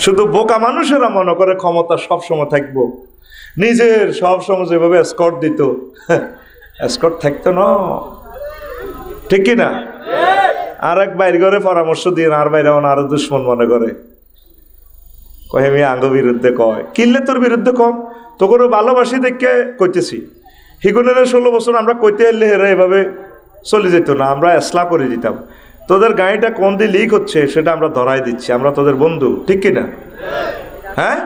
শুধু বোকা মানুষেরা মনে করে ক্ষমতা সবসময় থাকবো, নিজের সবসময় যেভাবে এসকর্ট দিত, এসকর্ট থাকতো না, ঠিক কিনা? আর এক বাইর করে পরামর্শ দিয়ে আর বাইরে আরো দুশ্মন মনে করে, কয় আমি আঙ্গ বিরুদ্ধে কয়, কিনলে তোর বিরুদ্ধে কম, তোকে ভালোবাসি দেখে কইতেছি। হিগুনের 16 বছর আমরা কইতে এলে হেরা এভাবে চলে যেত না, আমরা এসলা করে দিতাম। তোদের গাড়িটা কোন দিয়ে লিক হচ্ছে সেটা আমরা ধরাই দিচ্ছি, আমরা তোদের বন্ধু, ঠিক কিনা? হ্যাঁ,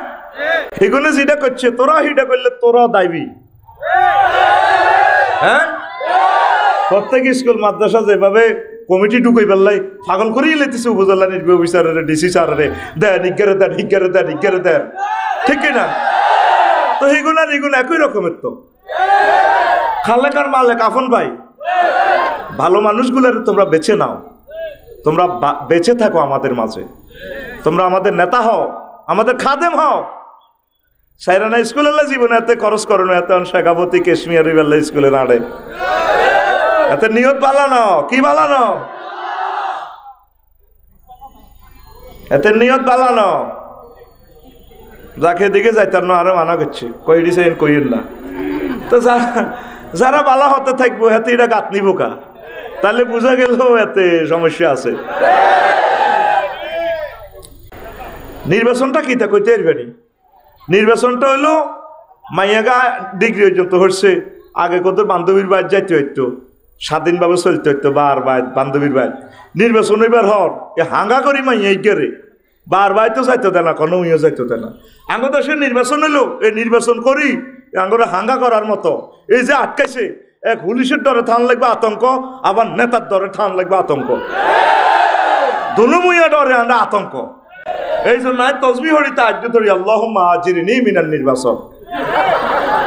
হিগুনে যেটা করছে তোরা হিটা করলে তোরাও দায়ী। হ্যাঁ, প্রত্যেক স্কুল মাদ্রাসা যেভাবে কমিটি ঢুকাই পেলাই পাগল করেই লেতেছে উপজেলা নির্বাহী অফিসারের, ডিসি স্যারের, দেন ইজ্ঞারে দেন, ইজ্ঞারে দেন, ইজ্ঞারে দেন, ঠিক কিনা? তো হিগুন আর হিগুন একই রকমের। তো খালেকার মালেক আফন ভাই, ভালো মানুষগুলোর তোমরা বেছে নাও, তোমরা বেঁচে থাকো আমাদের মাঝে, তোমরা আমাদের নেতা হও, আমাদের খাদেম হও। সাইরানা স্কুলে জীবনে এতে খরচ করো না, এত শেখাবতী কেশমিয়ারি বেলা স্কুলে নাড়ে, এতে নিয়ত বালানো, কি বালানো, এতে নিয়ত বালানো। যাকে দিকে যাইতার না আরো মানা করছে, কই দিছেন কইেন না। তো যারা বালা হতে থাকবো এতে এটা গাত নিব কা, তাহলে বোঝা গেল এতে সমস্যা আছে। নির্বাচনটা কি তা কইতে পারবেনি? নির্বাচনটা হইলো মাইয়াগা ডিগ্রি পর্যন্ত হচ্ছে, আগে কত বান্ধবীর বাড়ি যাইতে হইতো, স্বাধীনভাবে চলতে হইতো, বার বাই বান্ধবীর বাড়ি। নির্বাচন এবার হর এ হাঙ্গা করি মাইয়া ইগেরে বার বাই তো যাইতে দেয় না, কোনো উইও যাইতে দেয় না। আঙ্গ দেশে নির্বাচন হইলো, এই নির্বাচন করি আঙ্গরে হাঙ্গা করার মতো। এই যে আটকাইছে, এক পুলিশের ডরে থান লাগবে আতঙ্ক, আবার নেতার ডরে থান লাগবে আতঙ্ক, দুনো মুইয়া ডরে আমরা আতঙ্ক। এই জন্য তসবি হরিতে আজ ধরি আল্লাহুম্মা আজিরনি মিনান নির্বাচন।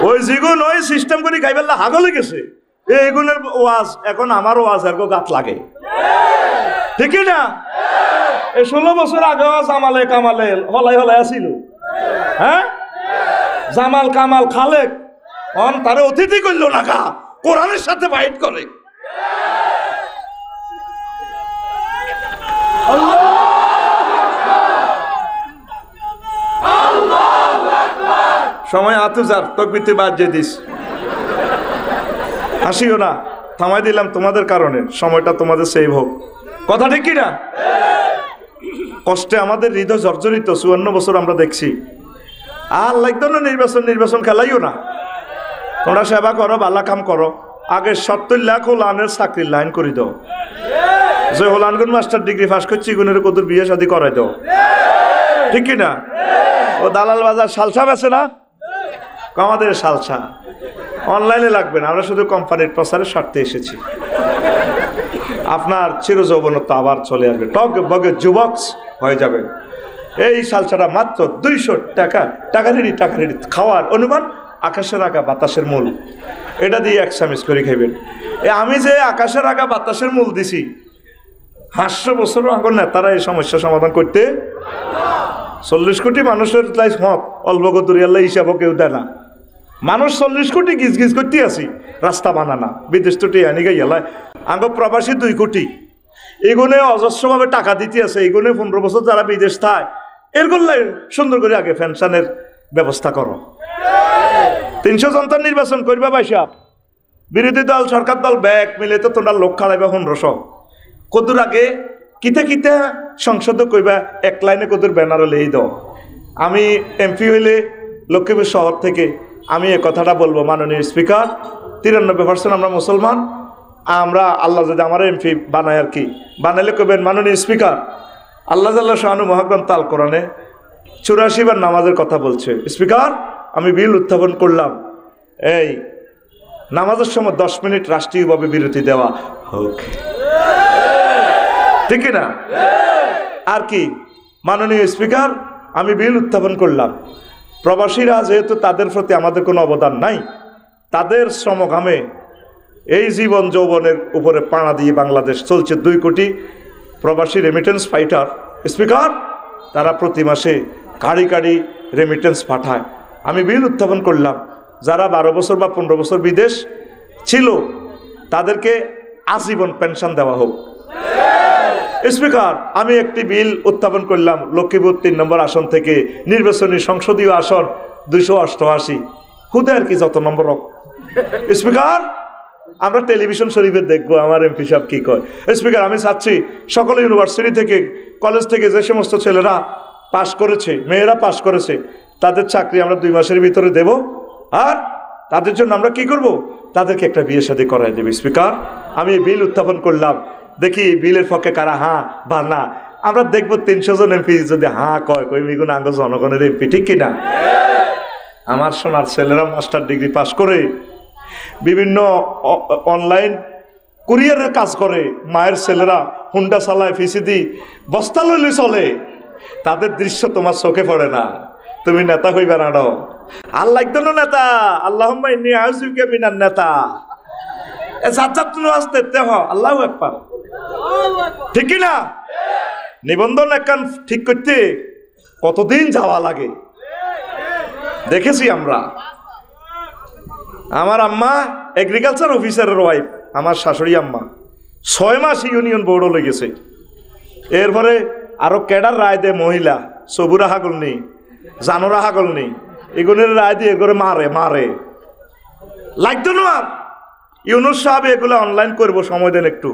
ওই যেগুন ওই সিস্টেম করে খাইবেলা হাগলে গেছে, এইগুলোর ওয়াজ এখন আমার ওয়াজ আর গাত লাগে, ঠিক না? এই 16 বছর আগে জামালে কামালে হলাই হলাই আসিল, হ্যাঁ, জামাল কামাল খালেক অন তারে অতিথি করলো না কা, কোরআনের সাথে ফাইট করে। সময় আতুজার তকবিতে বাদ যে দিস, হাসিও না, থামাই দিলাম তোমাদের কারণে, সময়টা তোমাদের সেভ হোক, কথা ঠিক কিনা? কষ্টে আমাদের হৃদয় জর্জরিত, 54 বছর আমরা দেখছি। আর লাগতো না নির্বাচন, নির্বাচন খেলাইও না, তোমরা সেবা করো, বালা কাম করো, আগে 70 লাখ হোলানের চাকরির লাইন করে দাও, যে হোলানগুন মাস্টার ডিগ্রি পাস করছি গুণের কত বিয়ে শাদী করাই দাও, ঠিক কিনা? ও দালাল বাজার সালসা বেছে না, আমাদের সালসা অনলাইনে লাগবে না, আমরা শুধু কোম্পানির প্রচারের স্বার্থে এসেছি। আপনার চিরযৌবনত্ব আবার চলে আসবে, টক বগে যুবক হয়ে যাবে। এই সালসাটা মাত্র 200 টাকা, টাকা রেডি খাওয়ার অনুমান আকাশের আগা বাতাসের মূল, এটা দিয়ে 1 চামচ করে খাইবেন। আমি যে আকাশের আগা বাতাসের মূল দিছি, 500 বছরও আগে নেতারা এই সমস্যা সমাধান করতে, 40 কোটি মানুষের মত অল্প গতুরিয়াল্লা হিসাবও কেউ দেয় না। মানুষ 40 কোটি গিজ গিজ করতে আসি, রাস্তা বানানা, বিদেশ তো টিয়ানি গাইয়ালায় আঙ্গ প্রবাসী 2 কোটি, এগুনে অজস্রভাবে টাকা দিতে আছে। এগুনে 15 বছর যারা বিদেশ থায় এর করলে সুন্দর করে আগে পেনশনের ব্যবস্থা করো। 300 জনতার নির্বাচন করবা বাইসা, বিরোধী দল সরকার দল ব্যাগ মিলে তো তোমরা লোক খাড়াইবা 1500, কদুর আগে কিতে কিতে সংসদ কইবা 1 লাইনে কদুর ব্যানার হলে এই দাও। আমি এমপি হইলে লক্ষ্মীপুর শহর থেকে আমি এ কথাটা বলবো, মাননীয় স্পিকার, 93% আমরা মুসলমান, আমরা আল্লাহ যদি আমার এমপি বানায় আর কি, বানাইলে কবেন মাননীয় স্পিকার, আল্লাহ জাল্লাহ শাহানু মহাগ্রন্থ আল কোরআনে 84 বার নামাজের কথা বলছে। স্পিকার, আমি বিল উত্থাপন করলাম, এই নামাজের সময় 10 মিনিট রাষ্ট্রীয়ভাবে বিরতি দেওয়া হোক, ঠিক না? আর কি, মাননীয় স্পিকার, আমি বিল উত্থাপন করলাম, প্রবাসীরা যেহেতু তাদের প্রতি আমাদের কোনো অবদান নাই, তাদের শ্রমঘামে এই জীবন যৌবনের উপরে পাড়া দিয়ে বাংলাদেশ চলছে, 2 কোটি প্রবাসী রেমিটেন্স ফাইটার। স্পিকার, তারা প্রতি মাসে গাড়ি গাড়ি রেমিটেন্স পাঠায়। আমি বিল উত্থাপন করলাম, যারা 12 বছর বা 15 বছর বিদেশ ছিল তাদেরকে আজীবন পেনশন দেওয়া হোক। স্পিকার, আমি একটি বিল উত্থাপন করলাম লক্ষ্মীপুর 3 নম্বর আসন থেকে, নির্বাচনী সংসদীয় আসন 288, খুদে আর কি যত নম্বর হোক। স্পিকার, আমরা টেলিভিশন শরীফে দেখবো আমার এমপি সাহেব কি কয়। স্পিকার, আমি চাচ্ছি সকল ইউনিভার্সিটি থেকে, কলেজ থেকে যে সমস্ত ছেলেরা পাশ করেছে, মেয়েরা পাশ করেছে, তাদের চাকরি আমরা 2 মাসের ভিতরে দেব, আর তাদের জন্য আমরা কি করব, তাদেরকে একটা বিয়ে শাদী করাই দেব। স্পিকার, আমি এই বিল উত্থাপন করলাম, দেখি বিলের পক্ষে কারা হ্যাঁ বা না। আমরা দেখবো 300 জন এমপি যদি হ্যাঁ কয়, কই মিগুন আঙ্গ জনগণের এমপি, ঠিক কিনা? আমার সোনার ছেলেরা মাস্টার ডিগ্রি পাশ করে বিভিন্ন অনলাইন কুরিয়ারের কাজ করে, মায়ের ছেলেরা হুন্ডা চালায়, ফিসিদি বস্তা লইলে চলে, তাদের দৃশ্য তোমার চোখে পড়ে না, তুমি নেতা হইবে না। আল্লাহ একদম নেতা, আল্লাহুম্মা ইন্নী আউযুবিকা মিনান নেতা, আল্লাহু আকবার, ঠিক কিনা? নিবন্ধন একখান ঠিক করতে কতদিন যাওয়া লাগে দেখেছি আমরা। আমার আম্মা এগ্রিকালচার অফিসারের ওয়াইফ, আমার শাশুড়ি আম্মা 6 মাস ইউনিয়ন বোর্ডও লেগেছে। এরপরে আরো ক্যাডার রায় দেয় মহিলা, সবুরা হাগল নেই, জানোরা হাগল নেই, এগুলোর রায় দিয়ে এগুলো মারে লাগতো না। ইউনুস সাহেব এগুলো অনলাইন করবো, সময় দেন একটু,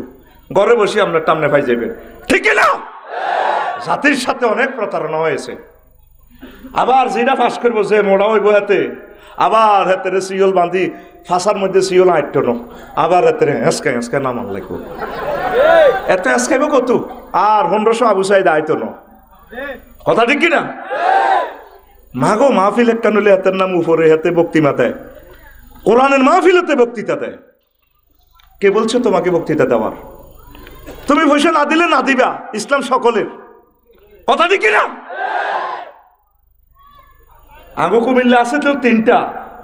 ঘরে বসে আপনার টামনে পাই যাবেন, ঠিক না? জাতির সাথে অনেক প্রতারণা হয়েছে। আবার যেটা ফাঁস করবো, যে মোড়া হইব হাতে, আবার হাতে সিওল বাঁধি, ফাঁসার মধ্যে সিওল আটটো ন, আবার হাতে হেঁচকা নামান লাগবো, এত হেঁচকাইব কত, আর 1500 আবু সাইদ আইতো ন, কথা ঠিক কিনা? মাগো মাহফিল একটা নলে হাতের নাম উপরে, হাতে বক্তৃতা দেয়, কোরআনের মাহফিলতে বক্তৃতা দেয়। কে বলছে তোমাকে বক্তৃতা দেওয়ার? তুমি পয়সা না দিলে না দিবা, ইসলাম সকলের, কথা ঠিক কিনা? আগো কুমিল্লা আছে তো 3টা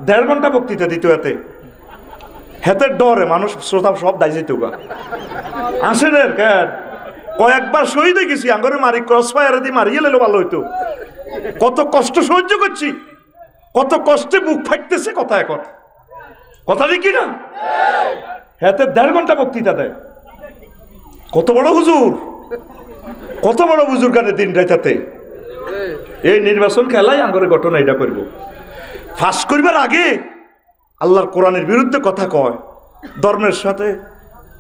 1.5 ঘন্টা বক্তৃতা দিত, এতে হেতের ডরে মানুষ শ্রোতা সব দায় যেত গা, আসেন কেন? কয়েকবার শহীদ হয়ে গেছি, আঙ্গরে মারি ক্রস ফায়ারে দিয়ে মারিয়ে লেলো, ভালো হইতো। কত কষ্ট সহ্য করছি, কত কষ্টে বুক ফাটতেছে, কথা এখন, কথা ঠিক কিনা? হেতে 1.5 ঘন্টা বক্তৃতা দেয়, কত বড় হুজুর, কত বড় হুজুর গানে দিন রাইতাতে। এই নির্বাচন খেলাই আঙ্গরে ঘটনা এটা করব, ফাঁস করবার আগে আল্লাহর কোরআনের বিরুদ্ধে কথা কয়, ধর্মের সাথে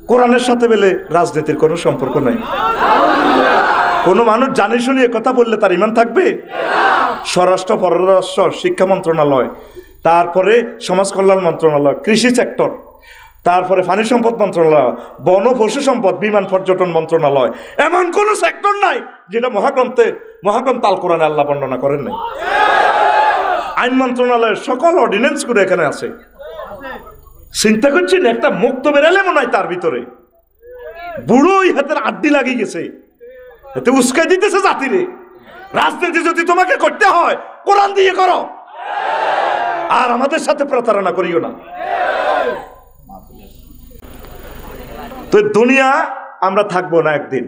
কোরআনের সাথে বেলে রাজনীতির কোনো সম্পর্ক নাই। কোনো মানুষ জানি শুনিয়ে কথা বললে তার ইমান থাকবে? স্বরাষ্ট্র, পররাষ্ট্র, শিক্ষা মন্ত্রণালয়, তারপরে সমাজ কল্যাণ মন্ত্রণালয়, কৃষি সেক্টর, তারপরে পানি সম্পদ মন্ত্রণালয়, বন পশু সম্পদ, বিমান পর্যটন মন্ত্রণালয়, এমন কোন সেক্টর নাই যেটা মহাগ্রন্থ আল কোরআনে আল্লাহ বর্ণনা করেন নাই। আইন মন্ত্রণালয়ের সকল অর্ডিন্যান্স করে এখানে আছে। চিন্তা করছেন, একটা মুক্ত বেরালে মনে হয় তার ভিতরে বুড়োই হাতের আড্ডি লাগিয়ে গেছে, এতে উস্কাই দিতেছে জাতিরে। রাজনীতি যদি তোমাকে করতে হয় কোরআন দিয়ে করো, আর আমাদের সাথে প্রতারণা করিও না। তো দুনিয়া আমরা থাকবো না, একদিন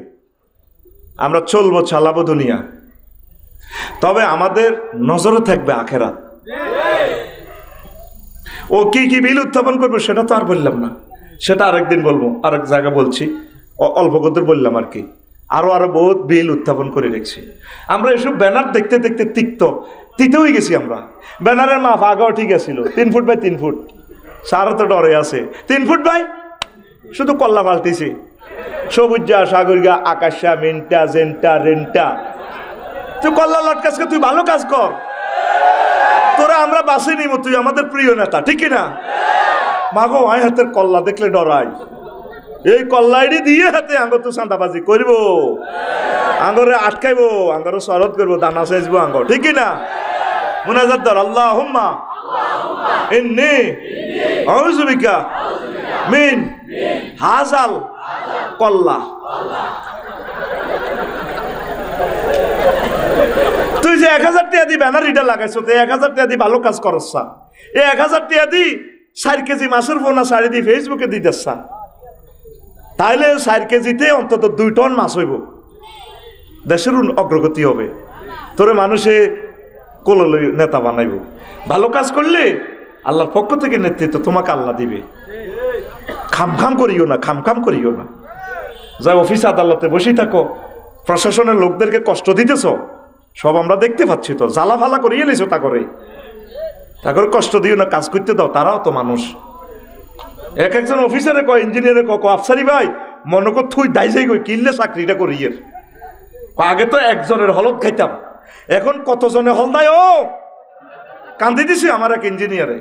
আমরা চলবো, চালাবো দুনিয়া, তবে আমাদের নজরে থাকবে আখেরাত। ও কি কি বিল উত্থাপন করবো সেটা তো আর বললাম না, সেটা আরেকদিন বলবো, আরেক জায়গা বলছি, অল্প কদর বললাম আর কি। আরো বহুত বিল উত্থাপন করে রেখেছি আমরা। এসব ব্যানার দেখতে দেখতে তিতে হয়ে গেছি আমরা। ব্যানারের মাপ আগেও ঠিক আছিল, 3 ফুট বাই 3 ফুট, সারা তো ডরে আছে 3 ফুট বাই, শুধু কল্লা পাল্টিছি, সবুজা, সাগরিকা, আকাশা, মিনটা, জেনটা, রেনটা। তুই কল্লা লটকাসকে, তুই ভালো কাজ কর, তোরা আমরা বাসে নিব, তুই আমাদের প্রিয় নেতা, ঠিক না? মাগো আয় হাতের কল্লা দেখলে ডরাই, এই কল্লাইডি দিয়ে হাতে আঙ্গর তো চাঁদাবাজি করবো, আঙ্গরে আটকাইবো, আঙ্গরে শরৎ করবো, দানা সেচবো আঙ্গর, ঠিক না? মুনাজাত ধর, আল্লাহুম্মা ইন্নী আউযু বিকা মিন হাযাল কল্লা। তুই যে 1000 টাকা দিয়ে ব্যানার ইটা লাগাইছো, তো 1000 টাকা দিয়ে ভালো কাজ করছা, এই 1000 টাকা দিয়ে 4 কেজি মাছের পোনা শাড়ি দিয়ে ফেসবুকে দিতেছা, তাইলে 4 কেজিতে অন্তত 2 টন মাছ হইব, দেশের অগ্রগতি হবে, তোরে মানুষে কোলে নেতা বানাইব। ভালো কাজ করলে আল্লাহর পক্ষ থেকে নেতৃত্ব তোমাকে আল্লাহ দিবে। খামখাম করিও না, খামখাম করিও না। যা অফিস আদালতে বসে থাকো, প্রশাসনের লোকদেরকে কষ্ট দিতেছ, সব আমরা দেখতে পাচ্ছি তো, জ্বালা ফালা করিয়ে নিছো তা করে কষ্ট দিও না, কাজ করতে দাও, তারাও তো মানুষ। এক একজন অফিসারে কয়, ইঞ্জিনিয়ারে কয়, আফসারি ভাই মনে কর থুই দাই যাই কই কিনলে চাকরিটা করিয়ে। আগে তো একজনের হলত খাইতাম, এখন কতজনে হল নাই। ও কান্দি দিছি আমার এক ইঞ্জিনিয়ারে,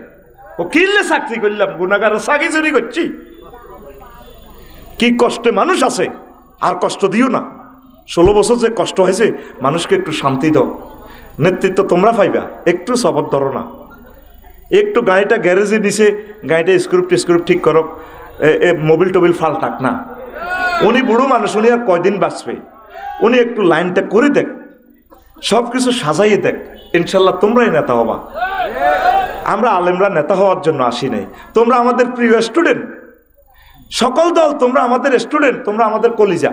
ও কিনলে চাকরি করলাম, গুণাগারের চাকরি চুরি করছি। কি কষ্টে মানুষ আছে, আর কষ্ট দিও না। 16 বছর যে কষ্ট হয়েছে, মানুষকে একটু শান্তি দাও। নেতৃত্ব তোমরা পাইবা, একটু সবর ধরো না, একটু গাড়িটা গ্যারেজে নিছে, গাড়িটা স্ক্রুপ ঠিক করো, মোবিল টোবিল ফালটাক না। উনি বুড়ো মানুষ, উনি আর কয়দিন বাঁচবে, উনি একটু লাইনটা করে দেখ, সব কিছু সাজাইয়ে দেখ, ইনশাল্লাহ তোমরাই নেতা হবা। আমরা আলেমরা নেতা হওয়ার জন্য আসি নাই, তোমরা আমাদের প্রিয় স্টুডেন্ট, সকল দল তোমরা আমাদের স্টুডেন্ট, তোমরা আমাদের কলিজা,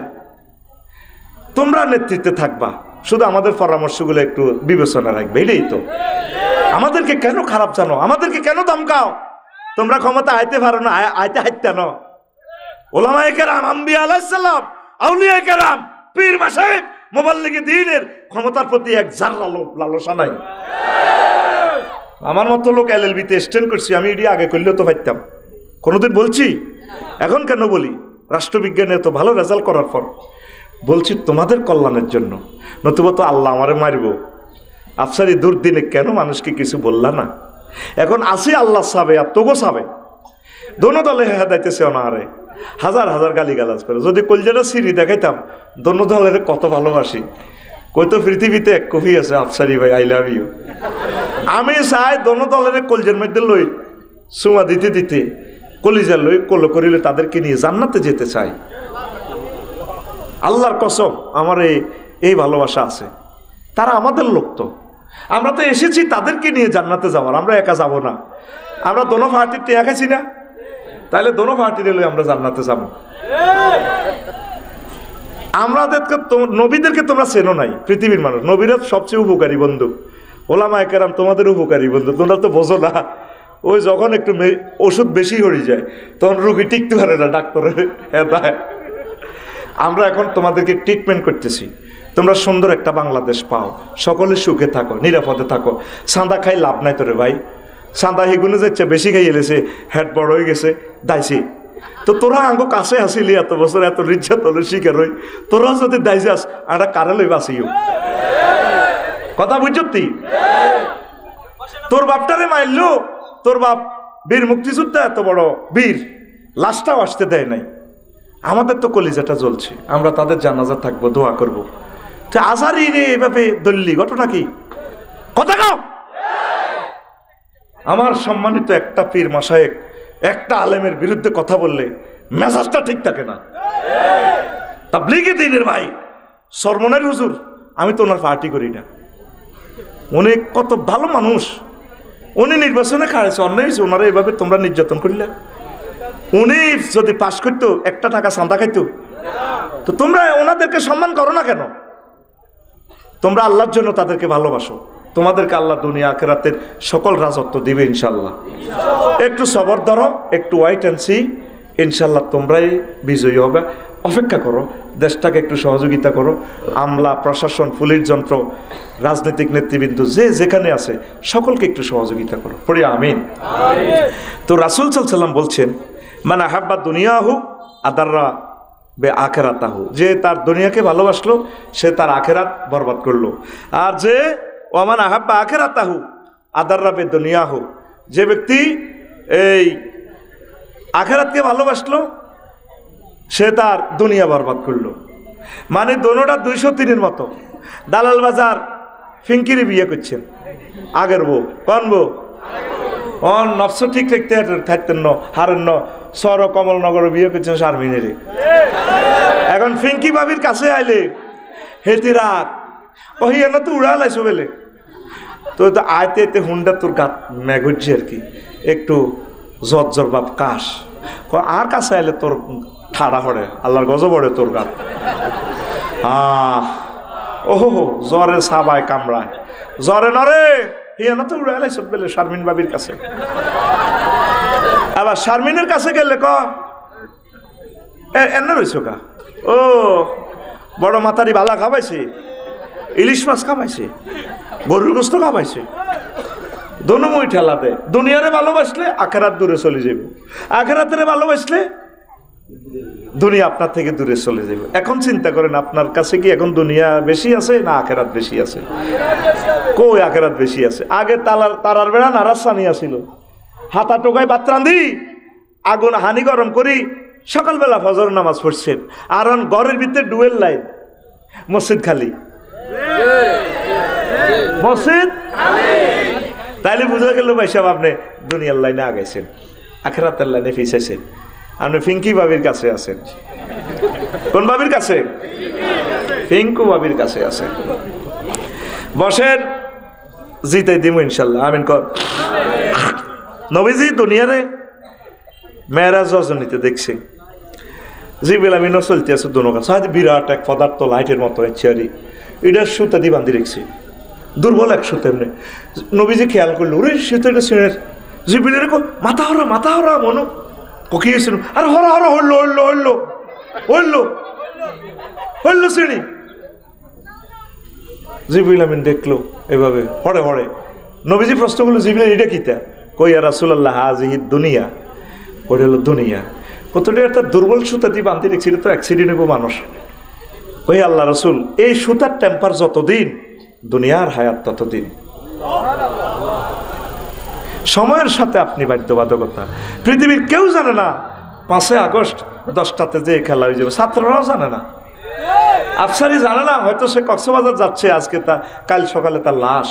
তোমরা নেতৃত্বে থাকবা, শুধু আমাদের পরামর্শগুলো একটু বিবেচনা রাখবে, এটাই তো। আমাদেরকে কেন খারাপ জানো, আমাদেরকে কেন ধমকাও? তোমরা ক্ষমতা আইতে পারো না, আইতে হাইতে না। ওলামায়ে কেরাম, আম্বিয়া আলাইহিস সালাম, আউলিয়ায়ে কেরাম, পীর মাশায়েখ, মুবাল্লিগে দ্বীনের ক্ষমতার প্রতি এক জাররা লালসা নাই। আমার মতো লোক এলএলবিতে স্ট্যান্ড করছি, আমি এটি আগে করলেও তো পারতাম, কোনোদিন বলছি, এখন কেন বলি? রাষ্ট্রবিজ্ঞানে এত ভালো রেজাল্ট করার পর বলছি তোমাদের কল্যাণের জন্য, নতুবা তো আল্লাহ আমারে মারব। আফসারি দুর্দিনে কেন মানুষকে কিছু বললা না? এখন আসি আল্লাহ সাবে আর তোগো সাবে, দোনো দলে হেদাইতেছে অনাহারে, হাজার হাজার গালিগালাজ করে। যদি কলজাটা সিঁড়ি দেখাইতাম, দোনো দলের কত ভালোবাসি। কই তো পৃথিবীতে এক কফি আছে, আফসারি ভাই আই লাভ ইউ। আমি চাই দোনো দলের কলজের মধ্যে লই সুমা দিতে দিতে, কলিজা লই কল করিলে তাদেরকে নিয়ে জান্নাতে যেতে চাই। আল্লাহর কসম, আমার এই ভালোবাসা আছে। তারা আমাদের লোক, তো আমরা তো এসেছি তাদেরকে নিয়ে জান্নাতে যাওয়ার, আমরা একা যাব না। আমরা দোনো পার্টির টেয়া খাইছি না, তাহলে দোনো পার্টির এলে আমরা জান্নাতে যাবো। আমাদেরকে নবীদেরকে তোমরা চেনো নাই, পৃথিবীর মানুষ নবীরা সবচেয়ে উপকারী বন্ধু, ওলামায়ে কেরাম তোমাদের উপকারী বন্ধু, তোমরা তো বোঝো না। ওই যখন একটু ওষুধ বেশি হয়ে যায়, তখন রুগী টিকতে পারে না, ডাক্তারের হেদায়। আমরা এখন তোমাদেরকে ট্রিটমেন্ট করতেছি, তোমরা সুন্দর একটা বাংলাদেশ পাও, সকলে সুখে থাকো, নিরাপদে থাকো। সাদা খাই লাভ নাই তোরে ভাই, সাদা হিগুনে যাচ্ছে বেশি খাই এলেছে, হেড বড় হয়ে গেছে, দাইছি। তো তোরা আঙ্গো কাছে আসিলি এত বছর, এত নির্যাতনের শিকার হই, তোরা যদি দাই যাস একটা কারে লই বাঁচিও। কথা বুঝছি? তোর বাপটারে মারলো, তোর বাপ বীর মুক্তিযোদ্ধা, এত বড় বীর, লাশটাও আসতে দেয় নাই। আমাদের তো কলিজাটা জ্বলছে, আমরা তাদের জানাজা থাকবো, দোয়া করবো। আজারি রে এভাবে দল্লি, ঘটনা কি? কথা কাও। আমার সম্মানিত একটা পীর মাশায়েখ একটা আলেমের বিরুদ্ধে কথা বললে মেজাজটা ঠিক থাকে না। তাবলীগে দ্বীনের ভাই সরমনের হুজুর, আমি তো ওনার পার্টি করি না, উনি কত ভালো মানুষ, উনি নির্বাচনে খাড়াইছে, অন্যায় হয়েছে, ওনারা এভাবে তোমরা নির্যাতন করলে। উনি যদি পাশ করতো, একটা টাকা চাঁদা খাইতো, তো তোমরা ওনাদেরকে সম্মান করো না কেন? তোমরা আল্লাহর জন্য তাদেরকে ভালোবাসো, তোমাদেরকে আল্লাহ দুনিয়া আখিরাতের সকল রাজত্ব দিবে ইনশাল্লাহ। একটু সবর ধরো, একটু ওয়াইট অ্যান্ড সি, ইনশাল্লাহ তোমরাই বিজয়ী হবে। অপেক্ষা করো, দেশটাকে একটু সহযোগিতা করো। আমলা, প্রশাসন, পুলিশ যন্ত্র, রাজনৈতিক নেতৃবৃন্দ যে যেখানে আছে সকলকে একটু সহযোগিতা করো, পড়ি আমিন। তো রাসূল সাল্লাল্লাহু আলাইহি ওয়াসাল্লাম বলছেন, মান আহাব্বা দুনিয়াহু আদাররা বে আখিরাতাহু, যে তার দুনিয়াকে ভালোবাসলো সে তার আখিরাত বরবাদ করলো। আর যে ওমান আহাব্বা আখিরাতাহু আদাররা বে দুনিয়াহু, যে ব্যক্তি এই আখিরাতকে ভালোবাসলো সে তার দুনিয়া বরবাদ করলো। মানে দোনোটা 203-এর মতো। দালাল বাজার ফিঙ্কিরি বিয়ে করছেন, আগের বউ, কোন বউ? নফস ঠিক রাখতে থাকতেন ন, হারেন সর কমলনগর বিয়ে করছেন শারমিনেরে। এখন ফিঙ্কি ভাবির কাছে আইলে হেতি রাত ওহিয়া না তো উড়া লাইছো বেলে, তো আইতে আইতে হুন্ডা তোর গাত মেঘুচ্ছে আর কি, একটু জর বাপ কাশ, আর কাছে আইলে তোর ঠাড়া হড়ে, আল্লাহর গজব পড়ে তোর গাত। ওহো জ্বরে সাবায় কামড়ায়, জ্বরে নরে হিয়া না তো উড়া লাইছো বেলে শারমিন বাবির কাছে। আবার শারমিনের কাছে গেলে এনে রয়েছো কা, ও বড় মাতারি বালা খাবাইছে, ইলিশ মাছ খাবাইছে, গরুর গোস্ত খাবাইছে, দোনোময় ঠেলা দেয়। দুনিয়ারে ভালোবাসলে আখেরাত দূরে চলে যাবে, আখেরাতের ভালোবাসলে দুনিয়া আপনার থেকে দূরে চলে যাবে। এখন চিন্তা করেন আপনার কাছে কি এখন দুনিয়া বেশি আছে না আখেরাত বেশি আছে? কই আখেরাত বেশি আছে। আগে তারার বেড়া নারাসানি আসিল, হাতা টোকায় ভাত রান্ধি, আগুন হানি গরম করি, সকালবেলা ফজর নামাজ পড়ছেন। আর ঘরের ভিতরে ডুয়েল লাইন, মসজিদ খালি, মসজিদ। তাইলে বুঝা গেল ভাই সাহেব আপনি দুনিয়ার লাইনে আগাইছেন, আখেরাতের লাইনে ফিসাইছেন। আপনি ফিঙ্কি বাবির কাছে আছেন। কোন বাবির কাছে? ফিঙ্কু বাবির কাছে আছেন। বসেন, জিতাই দিব ইনশাল্লাহ, আমিন কর। নবীজি দুনিয়ারে মেয়েরাজ রজনীতে দেখছি জিবিল আমিনও চলতে আছে দোনো কাছে, হয়তো বিরাট এক পদার্থ লাইটের মতো চেয়ারি, এটা সুতা দিয়ে বান্ধি রেখছি, দুর্বল এক সুতো। এমনি নবীজি খেয়াল করলো, ওরে সুতোটা ছিঁড়ে জিবিলের মাথা হরা মনো কখিয়েছিল, আর হরা হইল শ্রেণী। জিবিল আমিন দেখলো এভাবে হরে হরে। নবীজি প্রশ্ন করলো, জিবিল এটা কিতা? কই আর রাসূলুল্লাহ হাযিহি দুনিয়া, ওটা হলো দুনিয়া। প্রথমে একটা দুর্বল সুতা দিয়ে বাঁধতে রেখেছি, তো অ্যাক্সিডেন্ট হবো মানুষ। ওই আল্লাহ রসুল, এই সুতার টেম্পার যতদিন, দুনিয়ার হায়াত ততদিন। সময়ের সাথে আপনি বাধ্যবাধকতা। পৃথিবীর কেউ জানে না 5 আগস্ট 10টাতে যে খেলা হয়ে যাবে, ছাত্ররাও জানে না, আফসারি জানে না। হয়তো সে কক্সবাজার যাচ্ছে আজকে, কাল সকালে তার লাশ,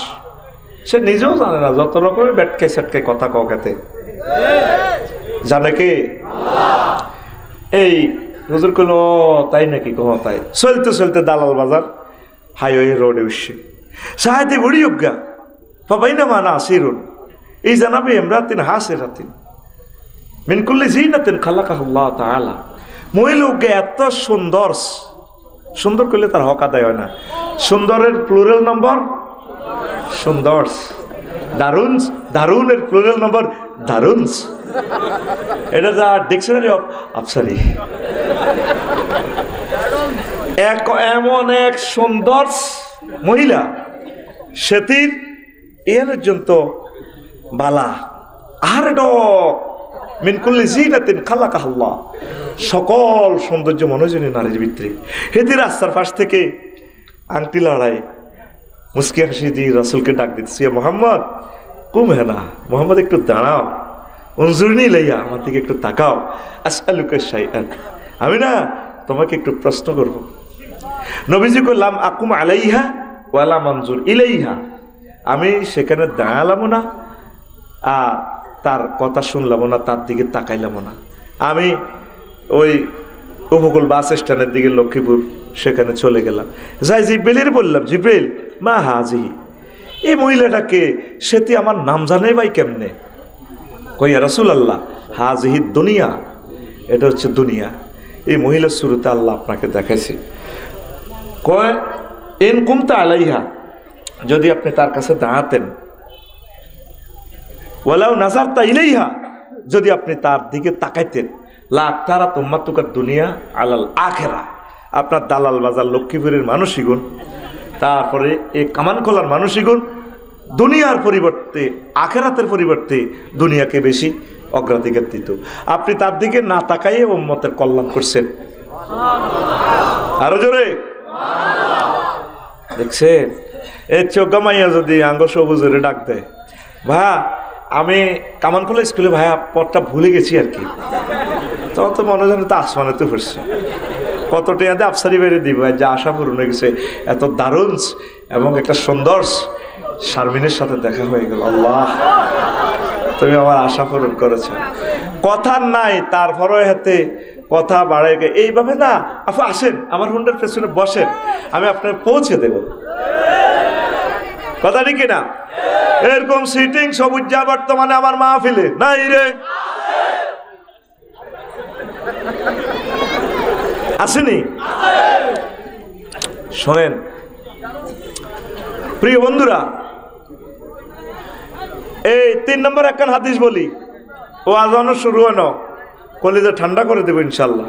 সে নিজেও জানে না। যত রকমের ব্যাটকাই সেটকাই কথা কাউকে জানে কে? এই হুজুর কইল তাই নাকি? তাই। চলতে চলতে দালাল বাজার হাইওয়ে রোডে উঠছে, সাহায্যে বুড়ি উজ্ঞা বাবাই না মানা আসিরুন এই জানাবে এমরাতিন হাসিরাতিন মিন কুল্লি জিনাতিন খালাকাহুল্লাহ তাআলা। মহিলা উজ্ঞা এত সুন্দর করলে তার হক আদায় হয় না। সুন্দরের প্লুরাল নম্বর সুন্দরস, দারুনের প্লুরাল নম্বর দারুনস। এটা যা ডিকশনারি অফ আফসারি। এমন এক সুন্দর মহিলা, সেতির এর পর্যন্ত বালা আর মিনকুল্লি জিনাতিন খালাকাহুল্লাহ, সকল সৌন্দর্য মনোজনী নারীর ভিতরে। হেদি রাস্তার পাশ থেকে আংটি লড়াই মুস্কি হাসি দিয়ে রাসূলকে ডাক দিচ্ছে, মোহাম্মদ কুম হেনা, মোহাম্মদ একটু দাঁড়াও, উনজুরনি লাইয়া, আমার দিকে একটু তাকাও, আসআলুকা শাইআন, আমি না তোমাকে একটু প্রশ্ন করব। নবীজি কইলাম আকুম আলাইহা ওয়ালা মনজুর ইলাইহা, আমি সেখানে দাঁড়ালাম না আর তার কথা শুনলাম না, তার দিকে তাকাইলাম না। আমি ওই উপকূল বাস স্ট্যান্ডের দিকে লক্ষ্মীপুর সেখানে চলে গেলাম। যাই জিব্রাইলের বললাম, জিব্রাইল মা হাজিহি, এই মহিলাটাকে, সেটি আমার নাম জানে ভাই কেমনে? কইয়া রাসূলুল্লাহ হাজিহি দুনিয়া, এটা হচ্ছে দুনিয়া। এই মহিলার শুরুতে আল্লাহ আপনাকে দেখাইছে। কয় ইন কুমতা আলাইহা, যদি আপনি তার কাছে দাঁড়াতেন, ওয়ালাউ নাজারতা ইলাইহা, যদি আপনি তার দিকে তাকাইতেন, লা তারা তুম্মাতুকা দুনিয়া আলাল আখিরা, আপনার দালাল বাজার লক্ষ্মীপুরের মানুষইগুণ, তারপরে এই কামানখোলার মানুষইগুণ দুনিয়ার পরিবর্তে আখিরাতের পরিবর্তে দুনিয়াকে বেশি অগ্রাধিকার দিত। আপনি তার দিকে না তাকাইয়ে উম্মতের কল্যাণ করছেন। আরো জোরে দেখছেন? এই চোগামাইয়া যদি আঙ্গ সবুজের ডাক দেয়, ভাইয়া আমি কামানখোলা স্কুলে ভাইয়া পথটা ভুলে গেছি আর কি, তখন তো মনে হয় তো আসমানে তো পড়ছে, কত টেয়াতে আফসারি বেড়ে দিব, যা আশা পূরণ হয়ে গেছে। এত দারুণ এবং একটা সুন্দর শারমিনের সাথে দেখা হয়ে গেল। আল্লাহ, তুমি আমার আশা পূরণ করেছো। কথার নাই, তারপরে হাতে কথা বাড়াই এইভাবে না। আপনি আসেন আমার হুন্ডার পেছনে বসেন, আমি আপনার পৌঁছে দেব। কথা ঠিক না? এরকম সিটিং সবুজ যা বর্তমানে আমার মাহফিলে নাই রে, আসেনি? শোনেন প্রিয় বন্ধুরা, এই 3 নম্বর একখান হাদিস বলি, ও আজানো শুরু হলো, কলিজা ঠান্ডা করে দেবো ইনশাল্লাহ।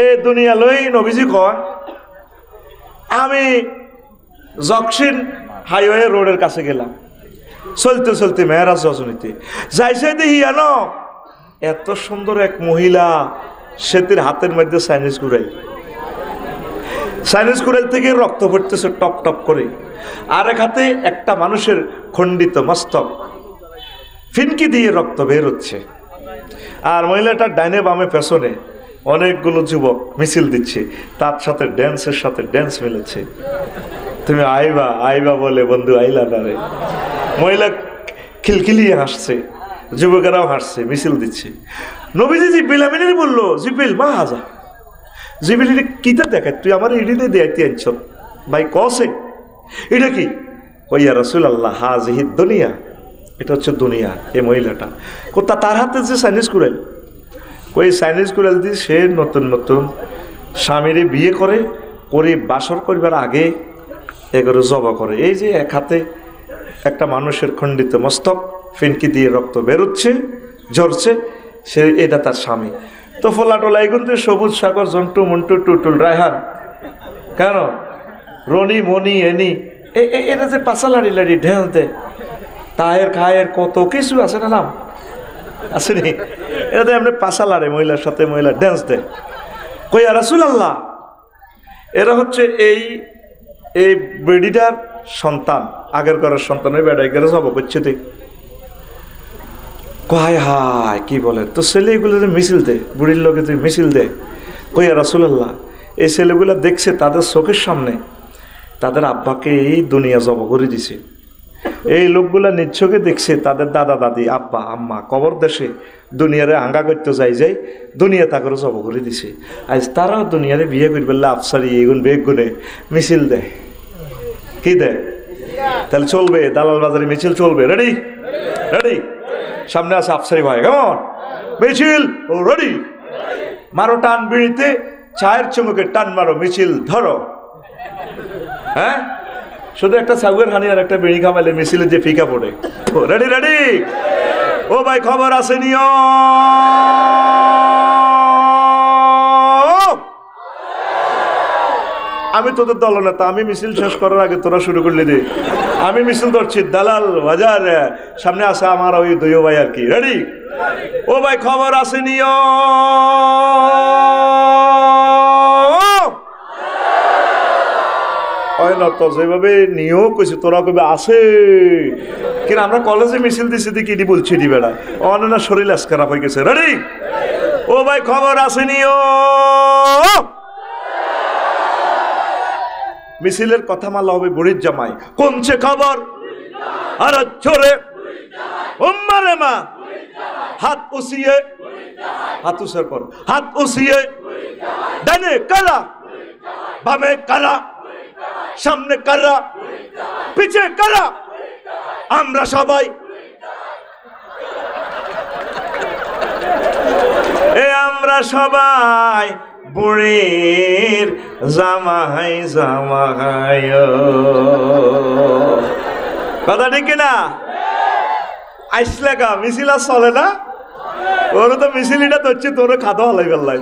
এই দুনিয়া লই নবীজি কয় আমি জকসিন হাইওয়ে রোডের কাছে গেলাম, চলতে চলতে মেহরাজ রজনীতে যাইছে দেখি জানো এত সুন্দর এক মহিলা, সেতির হাতের মধ্যে চাইনিজ কুড়াইল, চাইনিজ কুড়াইল থেকে রক্ত পড়তেছে টপ টপ করে, আর এক হাতে একটা মানুষের খণ্ডিত মস্তক, ফিনকি দিয়ে রক্ত বের হচ্ছে, আর মহিলাটার ডাইনে বামে পেছনে অনেকগুলো যুবক মিছিল দিচ্ছে, তার সাথে ড্যান্সের সাথে ড্যান্স মিলেছে। তুমি আইবা আইবা বলে বন্ধু আইলা না রে। মহিলা খিলখিলিয়ে হাসছে, যুবকেরাও হাসছে, মিছিল দিচ্ছে। নবীজি জিব্রিল আমিনের বললো, জিব্রিল মা হাজা, জিব্রিল কিতা দেখায় তুই আমার ইডিনে দেয়াইতে আনছ ভাই, কসে এটা কি? কইয়া রাসূলুল্লাহ হাজিহি দুনিয়া, এটা হচ্ছে দুনিয়া। এই মহিলাটা কোথা, তার হাতে যে চাইনিজ কুড়াল, ওই চাইনিজ কুড়াল দিয়ে সে নতুন নতুন স্বামীরে বিয়ে করে বাসর করবার আগে এগুলো জবা করে। এই যে এক হাতে একটা মানুষের খণ্ডিত মস্তক, ফিনকি দিয়ে রক্ত বেরোচ্ছে, ঝরছে, সে এটা তার স্বামী। তো ফোলাটোলা কিন্তু সবুজ সাগর, জন্টু মন্টু টুটুল রায়হান, কেন রনি মনি এনি, এটা যে পাশালাড়ি লাড়ি ঢেল দেয়, তায়ের খায়ের কত কিছু আছে না, নাম আছে নি, এটা এমনি পাশালাড়ে মহিলার সাথে মহিলা ড্যান্স দেয়। কইয়া রাসূলুল্লাহ এরা হচ্ছে এই এই বেডিটার সন্তান, আগের ঘরের সন্তান, ওই বেড়াই গেলে সব করছে দেখ। কয় হায় কি বলে, তো ছেলে এগুলো যে মিছিল দেয়, বুড়ির লোকে যে মিছিল দেয়। কইয়া রাসূলুল্লাহ এই ছেলেগুলো দেখছে তাদের চোখের সামনে তাদের আব্বাকে এই দুনিয়া জব করে দিছে, এই লোকগুলা নিচ্ছকে দেখছে তাদের দাদা দাদি আব্বা আম্মা কবর দেশে দুনিয়ারে আঙ্গা করতে যাই দুনিয়া তাকে জব করে দিছে। আজ তারাও দুনিয়ারে বিয়ে করি বললে আফসারি এগুন বেগুনে মিছিল দেয়, কি দেয়? তাহলে চলবে, দালাল বাজারে মিছিল চলবে। রেডি রেডি, সামনে আছে আফসারি ভাই, কেমন মিছিল ও রেডি, মারো টান বিড়িতে, চায়ের চুমুকে টান মারো, মিছিল ধরো। হ্যাঁ, শুধু একটা সাগুয়ের হানি আর একটা বিড়ি খামাইলে মিছিলে যে ফিকা পড়ে। রেডি রেডি, ও ভাই খবর আছে নিও, আমি তোদের দলনেতা, আমি মিছিল শেষ করার আগে তোরা শুরু করলি রে, আমি মিছিল ধরছি, দালাল বাজার সামনে আছে আমার ওই দুই ভাই আর কি। রেডি, ও ভাই খবর আছে নিও, হয় না তো যেভাবে নিয়েও কইছি, তোরা কবে আছে কিনা? আমরা কলেজে মিছিল দিছি দি কি বলছি দি বেড়া, অনেক না শরীর আজ খারাপ হয়ে গেছে। রেডি, ও ভাই খবর আছে নিও। মিছিলের কথা মালা হবে বুড়ির জামাই, কোনছে খবর আর ছোড়ে উম্মারে মা, হাত উসিয়ে, হাত উসার পর হাত উসিয়ে, ডানে কারা বামে কারা, সামনে কারা পিছে কারা, আমরা সবাই আমরা সবাই বুড়ির জামাই জামাই। কথা ঠিক না? আইসলে গা মিছিল আর চলে না, ওর তো মিছিলটা তো হচ্ছে তোর খাদা হলাই বেল্লাই।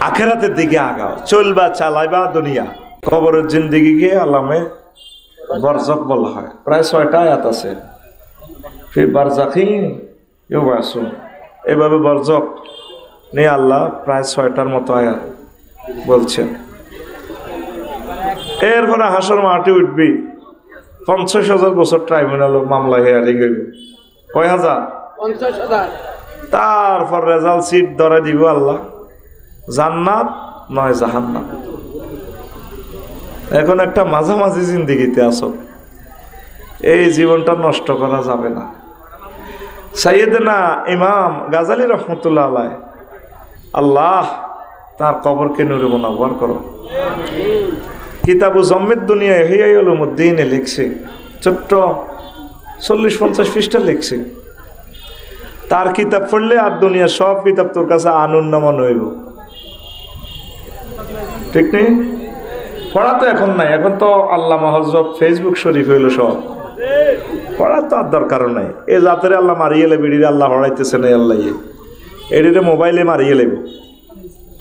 আখেরাতের দিকে আগাও, চলবা চালাইবা দুনিয়া। কবরের জিন্দিগিকে আলামে বরজক বলা হয়, প্রায় 6টা আয়াত আছে। ফির বারজাখি ইউবাসুন, এভাবে বরজক নিয়ে আল্লাহ প্রায় 6টার মতো আয়াত বলছেন। এরপরে হাসর মাটি উঠবি, 50,000 বছর ট্রাইব্যুনাল মামলা হেয়ারিং হইব। কয় হাজার? 50,000। তারপর রেজাল্ট সিট ধরে দিব আল্লাহ, জান্নাত নয় জাহান্নাম। এখন একটা মাঝামাঝি জিন্দিগিতে আছো, এই জীবনটা নষ্ট করা যাবে না। সাইয়েদনা ইমাম গাজালি রহমতুল্লাহ আলাইহি, আল্লাহ তার কবরকে নূরে মুনাওয়ার করো। কিতাবু জম্মিদ দুনিয়া ইহয়া উলুমুদ্দিনে লিখছে, ছোট্ট 40-50 পৃষ্ঠা লিখছে। তার কিতাব পড়লে আর দুনিয়ার সব কিতাব তোর কাছে আনন্দ হইব, ঠিক নেই? পড়া তো এখন নাই, এখন তো আল্লামা হযরত ফেসবুক শরীফ হইল সব। পড়ার তো আর দরকার নাই। এ জাতের আল্লাহ মারিয়ে লেবে, এটির আল্লাহ হড়াইতেছে না, আল্লাহ এটিরে মোবাইলে মারিয়ে লেব,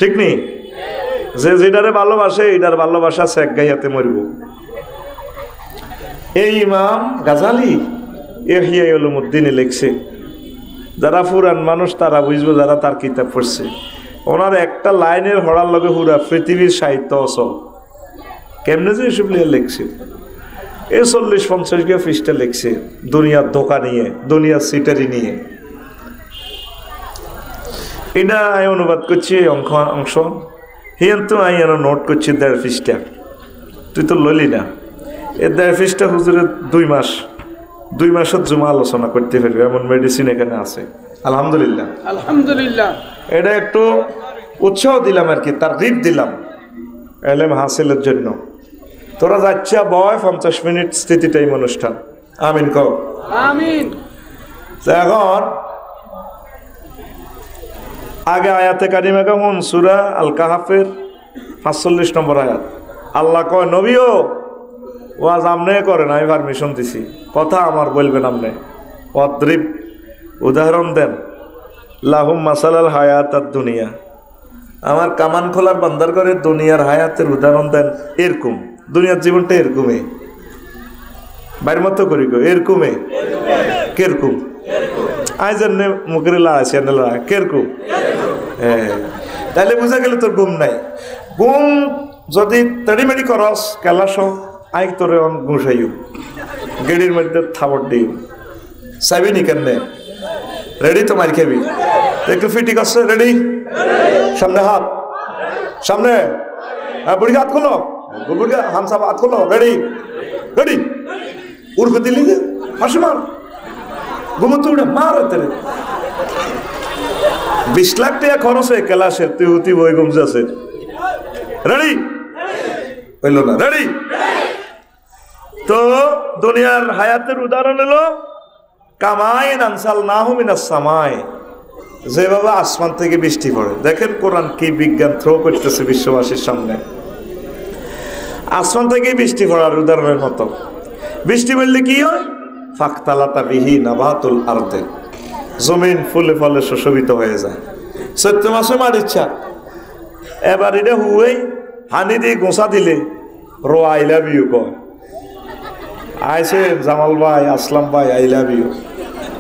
ঠিক নেই? যে যেটারে ভালোবাসে এটার ভালোবাসা সেক গাইয়াতে মরব। এই ইমাম গাজালি ইহইয়া উলুমউদ্দিনে লিখছে, যারা পুরান মানুষ তারা বুঝবো, যারা তার কিতাব পড়ছে। ওনার একটা লাইনের হড়ার লগে পুরা পৃথিবীর সাহিত্য অচল। কেমনে যে এসব লিয়ে লিখছে, এই 40-50 গিয়ে পৃষ্ঠা লিখছে দুনিয়ার ধোকা নিয়ে, দুনিয়ার সিটারি নিয়ে। এটা আমি অনুবাদ করছি অংশ, হিয়ান তো আমি যেন নোট করছি 1.5 পৃষ্ঠা। তুই তো লইলি না, এর 1.5 পৃষ্ঠা হুজুরের 2 মাসের জমা আলোচনা করতে পারবে, এমন মেডিসিন এখানে আছে। আলহামদুলিল্লাহ, আলহামদুলিল্লাহ। এটা একটু উৎসাহ দিলাম আর কি, তার রিপ দিলাম এলেম হাসিলের জন্য। তোরা যাচ্ছা বয় 50 মিনিট স্থিতি টাইম অনুষ্ঠান। আমিন কও। আমিন। এখন আগে আয়াতে কারিমা কেমন, সূরা আল কাহাফের 45 নম্বর আয়াত। আল্লাহ কয়, নবীও ওয়াজ আমনে করেন, আমি পারমিশন দিছি, কথা আমার বলবেন আমনে। অদ্রিব, উদাহরণ দেন, লাহুম মাসালাল হায়াতাদ দুনিয়া, আমার কামান খোলার বান্দার করে দুনিয়ার হায়াতের উদাহরণ দেন এরকম। দুনিয়ার জীবনটা এরকমই, বাইরের মতো করি গো, এরকমই। কেরকম আই জন্য মুখের লাড়াইছি, কেরকম। হ্যাঁ, তাহলে বুঝা গেল তোর ঘুম নাই। ঘুম যদি তেড়িমেড়ি করস কেলাস, আই তোরে ঘুষাইও, গেড়ির মধ্যে থাবর দিও, চাইবি নি কেন? রেডি তো মার খাবি, একটু ফিটি করছে, রেডি? সামনে হাত, সামনে বুড়ি হাত খোলো, বুড়ি হামসাব হাত খোলো, রেডি? রেডি? উড়কে দিলি যে হাসি মার, ঘুমোতে উঠে মার। 20 লাখ টাকা খরচ হয়ে ক্লাসের, তুই উতি বই ঘুমছে। রেডি? হইল না, রেডি? তো দুনিয়ার হায়াতের উদাহরণ এলো কামাইন আনসালনাহু মিনাস সামাই, যেভাবে আসমান থেকে বৃষ্টি পড়ে। দেখেন কোরআন কি বিজ্ঞান থ্রো করতেছে বিশ্ববাসীর সামনে। আসমান থেকে বৃষ্টি পড়ার উদাহরণের মতো। বৃষ্টি পড়লে কি হয়? ফাখতালাতা বিহি নাবাতুল আরদে, জমিন ফুলে ফলে সুশোভিত হয়ে যায়। চৈত্র মাসে মার ইচ্ছা, এবার এটা হুয়েই হানি দিয়ে গোসা দিলে রো আই লাভ ইউ কয়। আইসে জামাল ভাই, আসলাম ভাই, আই লাভ ইউ।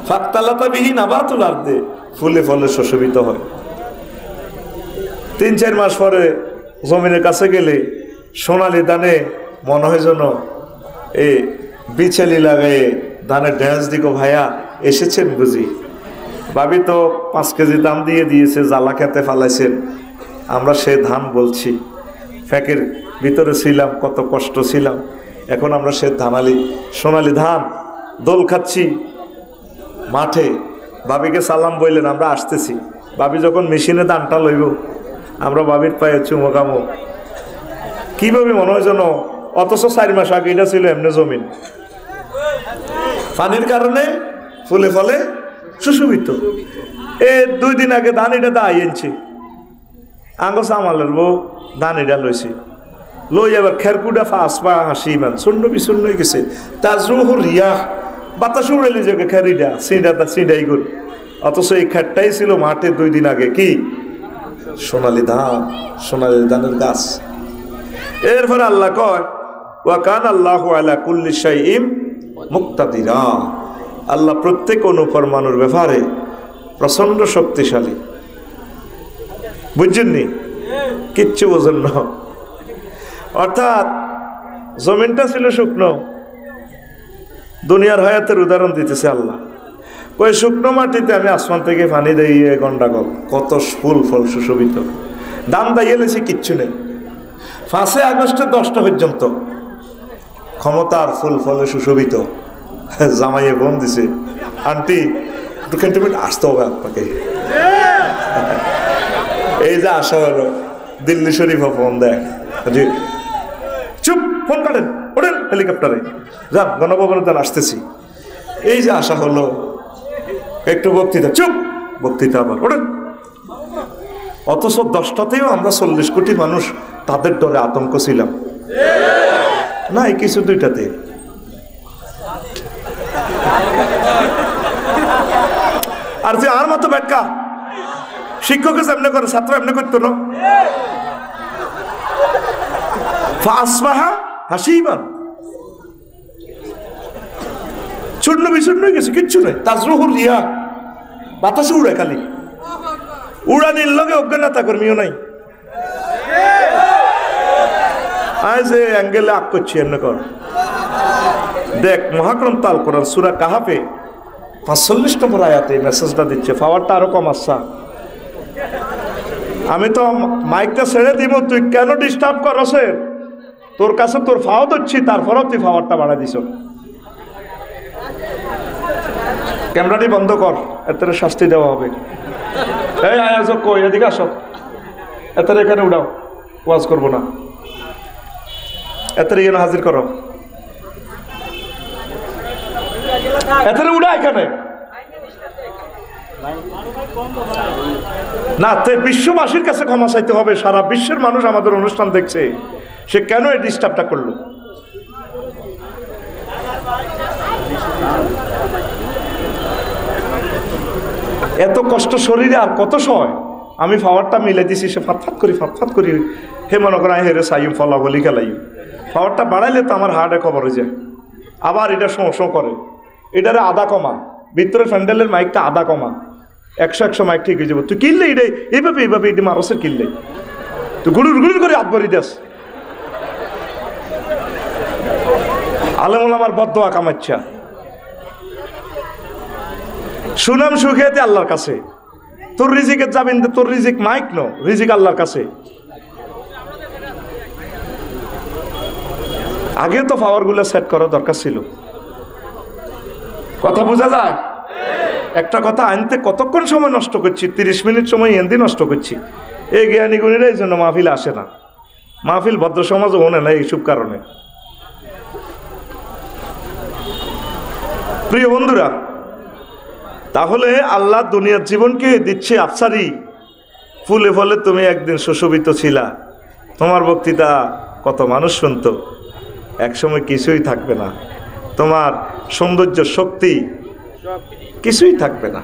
ফাখতালাতা বিহি নাবাতুল আরদে, ফুলে ফলে সুশোভিত হয়। 3-4 মাস পরে জমিনের কাছে গেলে সোনালি ধানে মনে হয় যেন এই বিছেলি লাগায়ে ধানের ড্যান্স দিকো, ভাইয়া এসেছেন বুঝি? ভাবি তো 5 কেজি দাম দিয়ে দিয়েছে, জ্বালা খেতে ফালাইছেন। আমরা সে ধান বলছি, ফ্যাকের ভিতরে ছিলাম, কত কষ্ট ছিলাম। এখন আমরা সে ধানালি সোনালি ধান দোল খাচ্ছি মাঠে। ভাবিকে সালাম বললেন, আমরা আসতেছি। ভাবি যখন মেশিনে ধানটা লইব, আমরা ভাবির পায়ে চুমো কামো, কিভাবে মনে হয় যেন, অথচ 4 মাস আগে এটা ছিল এমনি জমিন, পানির কারণে ফুলে ফলে সুশোভিত। 2 দিন আগে ধান এটা দা আইনছি, আঙ্গো সামালের বউ ধান এটা লইছি, লই এবার খেরকুটা ফাঁস পা হাসি ইমান শূন্য বিশূন্য হয়ে গেছে। তার জোহর রিয়া বাতাস উড়াইলে যে খেরিটা সিঁড়াই গুল, অথচ এই খেরটাই ছিল মাঠে 2 দিন আগে কি সোনালি ধান, সোনালি ধানের গাছ। এরপরে আল্লাহ কয়, ওয়া কান আল্লাহু আলা কুল্লি শাইইন মুক্তাদিরা, আল্লাহ প্রত্যেক অনুপরমাণুর ব্যাপারে প্রচন্ড শক্তিশালী। বুঝছেননি? কিচ্ছু বোঝেন না। অর্থাৎ জমিনটা ছিল শুকনো, দুনিয়ার হায়াতের উদাহরণ দিতেছে আল্লাহ। ওই শুকনো মাটিতে আমি আসমান থেকে পানি দিয়ে গন্ডাগল, কত ফুল ফল সুশোভিত। দাম দাইয়েছি কিচ্ছু নেই। 5 আগস্টের 10টা পর্যন্ত ক্ষমতার ফুল ফলে সুশোভিত। জামাইয়ে বোন দিছে, আন্টি একটু ক্যান্টনমেন্ট আসতে হবে আপনাকে। এই যে আসা হলো, দিল্লি শরীফ ফোন দেয়, চুপ, ফোন কাটেন, ওঠেন হেলিকপ্টারে যান, গণভবনে তার আসতেছি। এই যে আসা হলো, একটু বক্তৃতা, চুপ, বক্তৃতা আবার ওঠেন। অথচ 10টাতেও আমরা 40 কোটি মানুষ তাদের ডরে আতঙ্ক ছিলাম, নাই কিছু 2টাতে। আর তুই আর মতো ব্যাটকা শিক্ষকের এমনি করে ছাত্র এমনি করতো না ফাসবাহা হাসিবান চূর্ণ বিচূর্ণ হয়ে গেছে, কিচ্ছু নেই। তাজরুহুর রিয়া, বাতাসে উড়ে খালি, উড়ানির লগে অজ্ঞানতা কর্মীও নাই। আজ যে অ্যাঙ্গেলে আগ করছি এমনি কর। দেখ মহাগ্রন্থ আল কোরআন সূরা কাহাফে 45 নম্বর আয়াতে মেসেজটা দিচ্ছে, পাওয়ারটা আরো কম আসছে। আমি তো মাইকটা ছেড়ে দিব, তুই কেন ডিস্টার্ব করছ? তোর কাছে তোর ফাও দিচ্ছি, তারপরেও তুই পাওয়ারটা বাড়াই দিছ। ক্যামেরাটি বন্ধ কর, এত শাস্তি দেওয়া হবে। এই আয়োজক কই, এদিকে আসো, এত এখানে উড়াও, ওয়াজ করবো না, এত এখানে হাজির করো, এত উড়া এখানে না। বিশ্ববাসীর কাছে ক্ষমা চাইতে হবে, সারা বিশ্বের মানুষ আমাদের অনুষ্ঠান দেখছে, সে কেন এই ডিস্টার্বটা করলো? এত কষ্ট শরীরে আর কত সয়। আমি পাওয়ারটা মিলে দিছি, সে ফাতফাত করি হে মনে করা হেরে সাইম ফলা বলি খেলাই। পাওয়ারটা বাড়াইলে তো আমার হার্টে খবর হয়ে যায়। আবার এটা শো করে, এটারে আধা কমা, ভিতরে প্যান্ডেলের মাইকটা আধা কমা, 100 মাইক ঠিক হয়ে যাবো। তুই কিনলে এটাই এইভাবে এটি মারসের কিনলে তুই গুড়ুর করে হাত ভরি দাস। আলেমুল আমার বদদোয়া কামাচ্ছা, সুনাম সুখেতে আল্লাহর কাছে। তোর রিজিকের যাবেন, তোর রিজিক মাইক নো, রিজিক আল্লাহর কাছে। আগে তো পাওয়ার গুলো সেট করা দরকার ছিল। কথা বোঝা যায়? একটা কথা আনতে কতক্ষণ সময় নষ্ট করছি, 30 মিনিট সময় এনদি নষ্ট করছি। এই জ্ঞানী গুণীরা এই জন্য মাহফিল আসে না, মাহফিল ভদ্র সমাজও হনে না এইসব কারণে। প্রিয় বন্ধুরা, তাহলে আল্লাহ দুনিয়ার জীবনকে দিচ্ছে আফসারি, ফুলে ফলে তুমি একদিন সুশোভিত ছিলা, তোমার বক্তৃতা কত মানুষ শুনতো, একসময় কিছুই থাকবে না, তোমার সৌন্দর্য শক্তি কিছুই থাকবে না।